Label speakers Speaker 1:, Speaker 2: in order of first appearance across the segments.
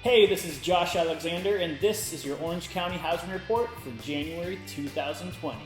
Speaker 1: Hey, this is Josh Alexander, and this is your Orange County Housing Report for January 2020.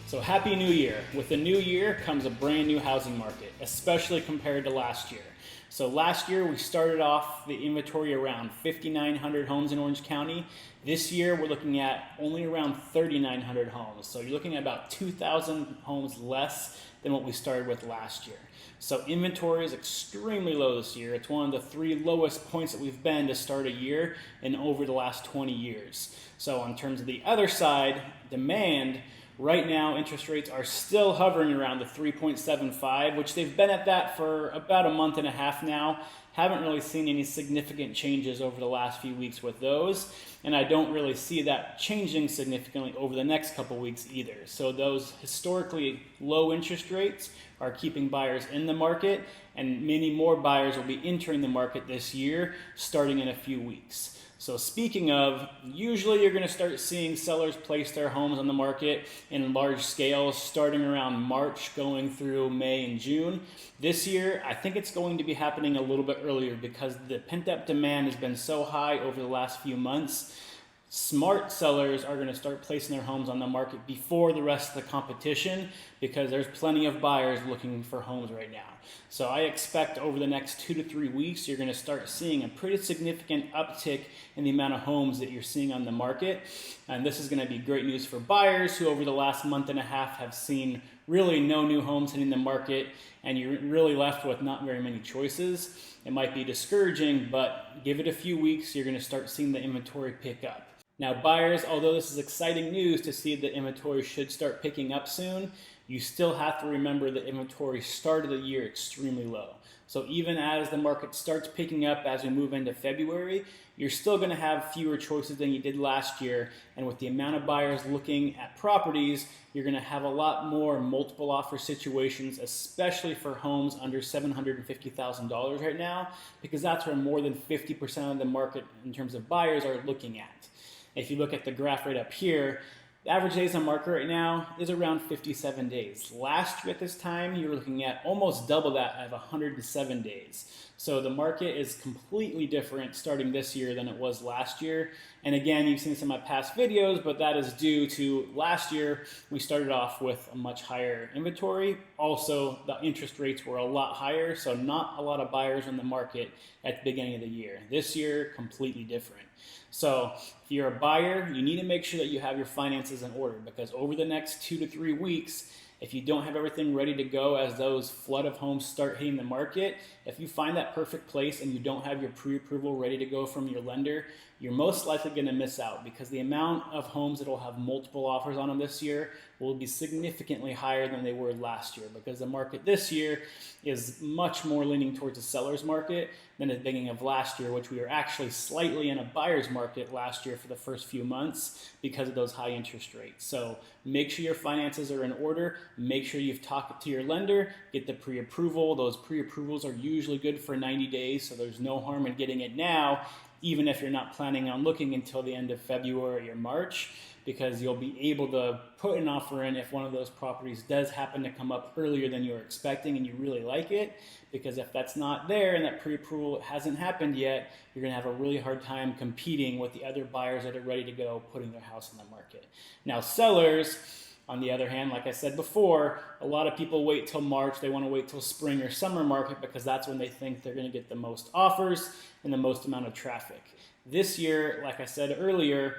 Speaker 1: So happy New Year. With the new year comes a brand new housing market, especially compared to last year. So last year we started off the inventory around 5,900 homes in Orange County. This year we're looking at only around 3,900 homes. So you're looking at about 2,000 homes less than what we started with last year. So inventory is extremely low this year. It's one of the 3 lowest points that we've been to start a year in over the last 20 years. So in terms of the other side, demand, right now interest rates are still hovering around the 3.75, which they've been at that for about a month and a half now. Haven't really seen any significant changes over the last few weeks with those, and I don't really see that changing significantly over the next couple weeks either. So those historically low interest rates are keeping buyers in the market, and many more buyers will be entering the market this year starting in a few weeks. So speaking of, usually you're going to start seeing sellers place their homes on the market in large scales starting around March going through May and June. This year, I think it's going to be happening a little bit earlier because the pent-up demand has been so high over the last few months. Smart sellers are going to start placing their homes on the market before the rest of the competition because there's plenty of buyers looking for homes right now. So I expect over the next 2 to 3 weeks, you're going to start seeing a pretty significant uptick in the amount of homes that you're seeing on the market. And this is going to be great news for buyers who over the last month and a half have seen really no new homes hitting the market, and you're really left with not very many choices. It might be discouraging, but give it a few weeks, you're going to start seeing the inventory pick up. Now buyers, although this is exciting news to see that inventory should start picking up soon, you still have to remember that inventory started the year extremely low. So even as the market starts picking up as we move into February, you're still going to have fewer choices than you did last year. And with the amount of buyers looking at properties, you're going to have a lot more multiple offer situations, especially for homes under $750,000 right now, because that's where more than 50% of the market in terms of buyers are looking at. If you look at the graph right up here, the average days on market right now is around 57 days. Last year at this time, you were looking at almost double that at 107 days. So the market is completely different starting this year than it was last year. And again, you've seen this in my past videos, but that is due to last year, we started off with a much higher inventory. Also, the interest rates were a lot higher, so not a lot of buyers in the market at the beginning of the year. This year, completely different. So if you're a buyer, you need to make sure that you have your finances in order, because over the next 2 to 3 weeks, if you don't have everything ready to go as those flood of homes start hitting the market, if you find that perfect place and you don't have your pre-approval ready to go from your lender, you're most likely going to miss out, because the amount of homes that will have multiple offers on them this year will be significantly higher than they were last year, because the market this year is much more leaning towards a seller's market than at the beginning of last year, which we were actually slightly in a buyer's market last year for the first few months because of those high interest rates. So make sure your finances are in order. Make sure you've talked to your lender, get the pre-approval. Those pre-approvals are usually good for 90 days, so there's no harm in getting it now, even if you're not planning on looking until the end of February or March, because you'll be able to put an offer in if one of those properties does happen to come up earlier than you were expecting and you really like it. Because if that's not there and that pre-approval hasn't happened yet, you're going to have a really hard time competing with the other buyers that are ready to go putting their house on the market. Now sellers, on the other hand, like I said before, a lot of people wait till March. They want to wait till spring or summer market because that's when they think they're going to get the most offers and the most amount of traffic. This year, like I said earlier,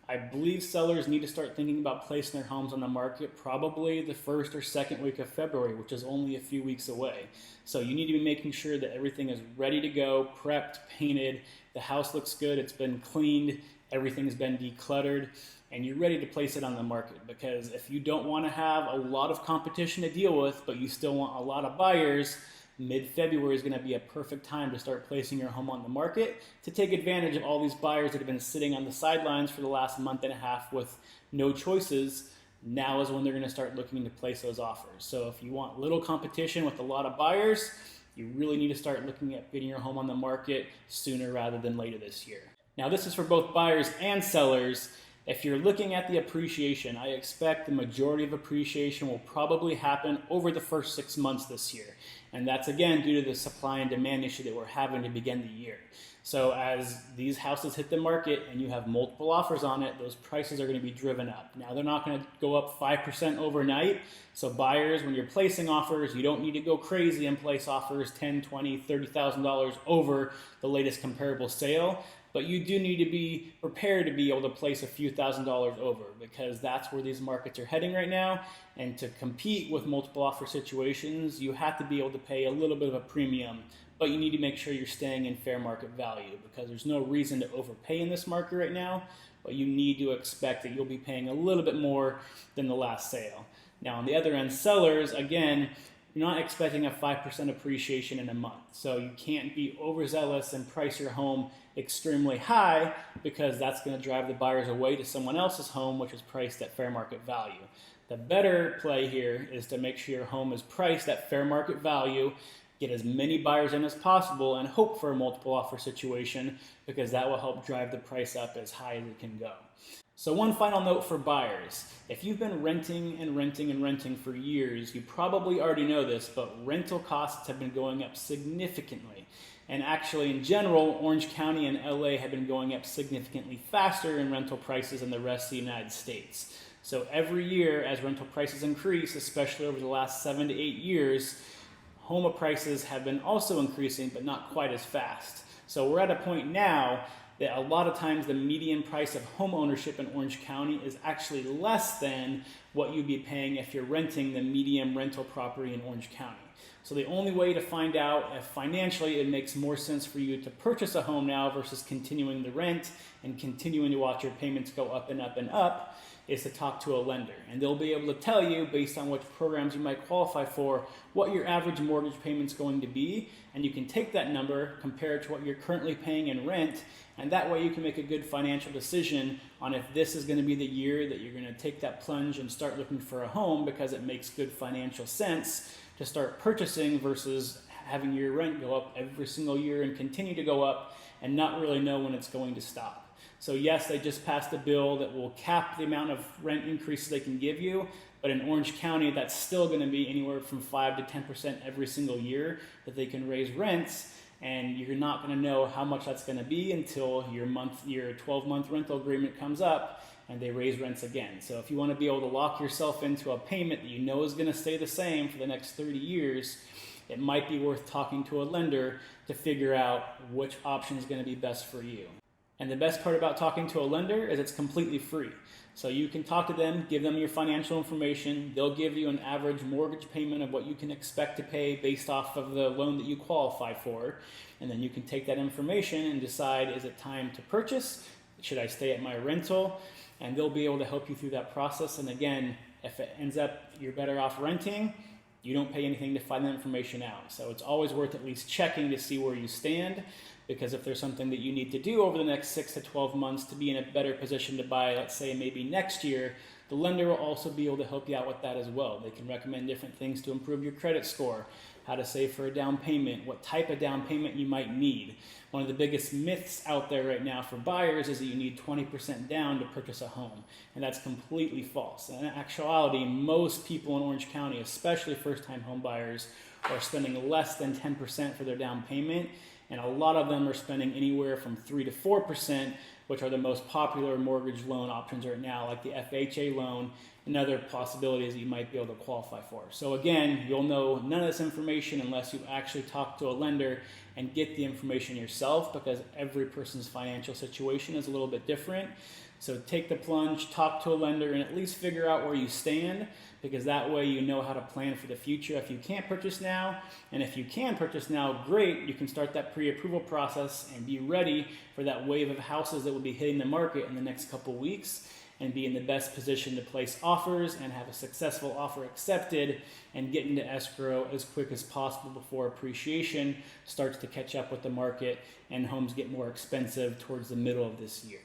Speaker 1: I believe sellers need to start thinking about placing their homes on the market probably the first or second week of February, which is only a few weeks away. So you need to be making sure that everything is ready to go, prepped, painted, the house looks good, it's been cleaned, everything's been decluttered, and you're ready to place it on the market. Because if you don't want to have a lot of competition to deal with, but you still want a lot of buyers, mid-February is going to be a perfect time to start placing your home on the market to take advantage of all these buyers that have been sitting on the sidelines for the last month and a half with no choices. Now is when they're going to start looking to place those offers. So if you want little competition with a lot of buyers, you really need to start looking at getting your home on the market sooner rather than later this year. Now this is for both buyers and sellers. If you're looking at the appreciation, I expect the majority of appreciation will probably happen over the first 6 months this year. And that's again due to the supply and demand issue that we're having to begin the year. So as these houses hit the market and you have multiple offers on it, those prices are going to be driven up. Now they're not going to go up 5% overnight. So buyers, when you're placing offers, you don't need to go crazy and place offers $10,000, $20,000, $30,000 over the latest comparable sale. But you do need to be prepared to be able to place a few $1,000s over, because that's where these markets are heading right now. And to compete with multiple offer situations, you have to be able to pay a little bit of a premium, but you need to make sure you're staying in fair market value, because there's no reason to overpay in this market right now, but you need to expect that you'll be paying a little bit more than the last sale. Now on the other end, sellers, again, you're not expecting a 5% appreciation in a month. So you can't be overzealous and price your home extremely high, because that's going to drive the buyers away to someone else's home, which is priced at fair market value. The better play here is to make sure your home is priced at fair market value, get as many buyers in as possible, and hope for a multiple offer situation, because that will help drive the price up as high as it can go. So one final note for buyers. If you've been renting and renting and renting for years, you probably already know this, but rental costs have been going up significantly. And actually, in general, Orange County and LA have been going up significantly faster in rental prices than the rest of the United States. So every year, as rental prices increase, especially over the last 7 to 8 years, home prices have been also increasing, but not quite as fast. So we're at a point now that a lot of times the median price of home ownership in Orange County is actually less than what you'd be paying if you're renting the medium rental property in Orange County. So the only way to find out if financially it makes more sense for you to purchase a home now versus continuing the rent and continuing to watch your payments go up and up and up is to talk to a lender. And they'll be able to tell you, based on which programs you might qualify for, what your average mortgage payment's going to be. And you can take that number, compare it to what you're currently paying in rent, and that way you can make a good financial decision on if this is going to be the year that you're going to take that plunge and start looking for a home, because it makes good financial sense to start purchasing versus having your rent go up every single year and continue to go up and not really know when it's going to stop. So yes, they just passed a bill that will cap the amount of rent increases they can give you, but in Orange County, that's still going to be anywhere from 5 to 10% every single year that they can raise rents, and you're not going to know how much that's going to be until your 12-month rental agreement comes up and they raise rents again. So if you want to be able to lock yourself into a payment that you know is going to stay the same for the next 30 years, it might be worth talking to a lender to figure out which option is going to be best for you. And the best part about talking to a lender is it's completely free. So you can talk to them, give them your financial information. They'll give you an average mortgage payment of what you can expect to pay based off of the loan that you qualify for. And then you can take that information and decide, is it time to purchase? Should I stay at my rental? And they'll be able to help you through that process. And again, if it ends up you're better off renting, you don't pay anything to find that information out. So it's always worth at least checking to see where you stand, because if there's something that you need to do over the next 6 to 12 months to be in a better position to buy, let's say maybe next year, the lender will also be able to help you out with that as well. They can recommend different things to improve your credit score, how to save for a down payment, what type of down payment you might need. One of the biggest myths out there right now for buyers is that you need 20% down to purchase a home, and that's completely false. In actuality, most people in Orange County, especially first-time home buyers, are spending less than 10% for their down payment, and a lot of them are spending anywhere from 3 to 4%, which are the most popular mortgage loan options right now, like the FHA loan and other possibilities that you might be able to qualify for. So again, you'll know none of this information unless you actually talk to a lender and get the information yourself, because every person's financial situation is a little bit different. So take the plunge, talk to a lender, and at least figure out where you stand, because that way you know how to plan for the future if you can't purchase now. And if you can purchase now, great, you can start that pre-approval process and be ready for that wave of houses that will be hitting the market in the next couple weeks, and be in the best position to place offers and have a successful offer accepted and get into escrow as quick as possible before appreciation starts to catch up with the market and homes get more expensive towards the middle of this year.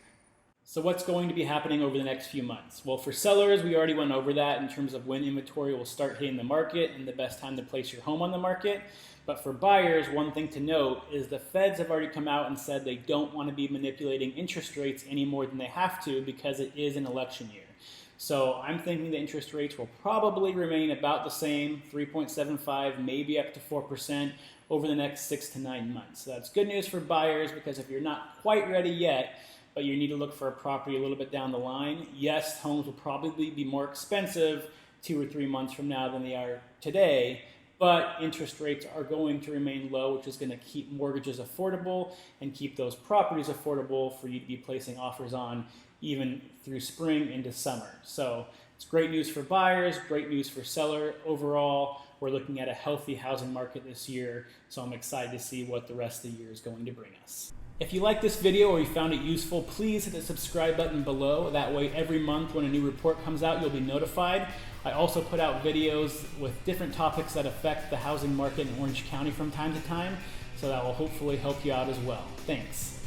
Speaker 1: So what's going to be happening over the next few months? Well, for sellers, we already went over that in terms of when inventory will start hitting the market and the best time to place your home on the market. But for buyers, one thing to note is the feds have already come out and said they don't want to be manipulating interest rates any more than they have to, because it is an election year. So I'm thinking the interest rates will probably remain about the same, 3.75, maybe up to 4% over the next 6 to 9 months. So that's good news for buyers, because if you're not quite ready yet, but you need to look for a property a little bit down the line, yes, homes will probably be more expensive 2 or 3 months from now than they are today, but interest rates are going to remain low, which is going to keep mortgages affordable and keep those properties affordable for you to be placing offers on even through spring into summer. So it's great news for buyers, great news for seller. Overall, we're looking at a healthy housing market this year, so I'm excited to see what the rest of the year is going to bring us. If you like this video or you found it useful, please hit the subscribe button below. That way every month when a new report comes out, you'll be notified. I also put out videos with different topics that affect the housing market in Orange County from time to time, so that will hopefully help you out as well. Thanks.